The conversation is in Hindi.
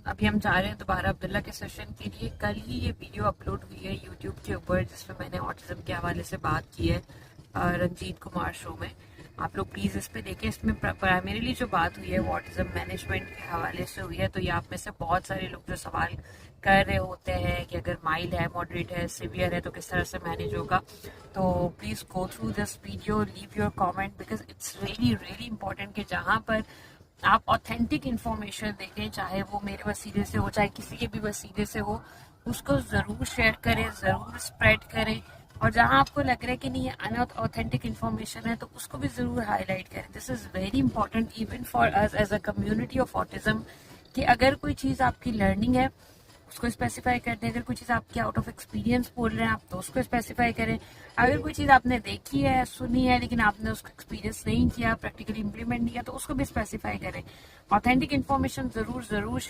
अभी हम जा रहे हैं दोबारा अब्दुल्ला के सेशन के लिए। कल ही ये वीडियो अपलोड हुई है यूट्यूब के ऊपर जिसमें मैंने ऑटिज्म के हवाले से बात की है रंजीत कुमार शो में। आप लोग प्लीज़ इस पे देखें। इसमें प्राइमरीली जो बात हुई है वो ऑटिज्म मैनेजमेंट के हवाले से हुई है। तो ये आप में से बहुत सारे लोग जो सवाल कर रहे होते हैं कि अगर माइल्ड है, मॉडरेट है, सिवियर है तो किस तरह से मैनेज होगा, तो please go through this video, leave your comment because it's really really important कि जहाँ पर आप ऑथेंटिक इन्फॉर्मेशन देखें, चाहे वो मेरे वसीले से हो चाहे किसी के भी वसीले से हो, उसको ज़रूर शेयर करें, ज़रूर स्प्रेड करें। और जहां आपको लग रहा है कि नहीं ये अनऑथेंटिक इन्फॉर्मेशन है तो उसको भी ज़रूर हाईलाइट करें। This is very important even for us as a community of autism कि अगर कोई चीज़ आपकी लर्निंग है उसको स्पेसिफाई कर दें। अगर कोई चीज़ आपकी आउट ऑफ एक्सपीरियंस बोल रहे हैं आप तो उसको स्पेसिफाई करें। अगर कोई चीज़ आपने देखी है, सुनी है, लेकिन आपने उसको एक्सपीरियंस नहीं किया, प्रैक्टिकली इंप्लीमेंट नहीं किया, तो उसको भी स्पेसिफाई करें। ऑथेंटिक इन्फॉर्मेशन ज़रूर ज़रूर शेयर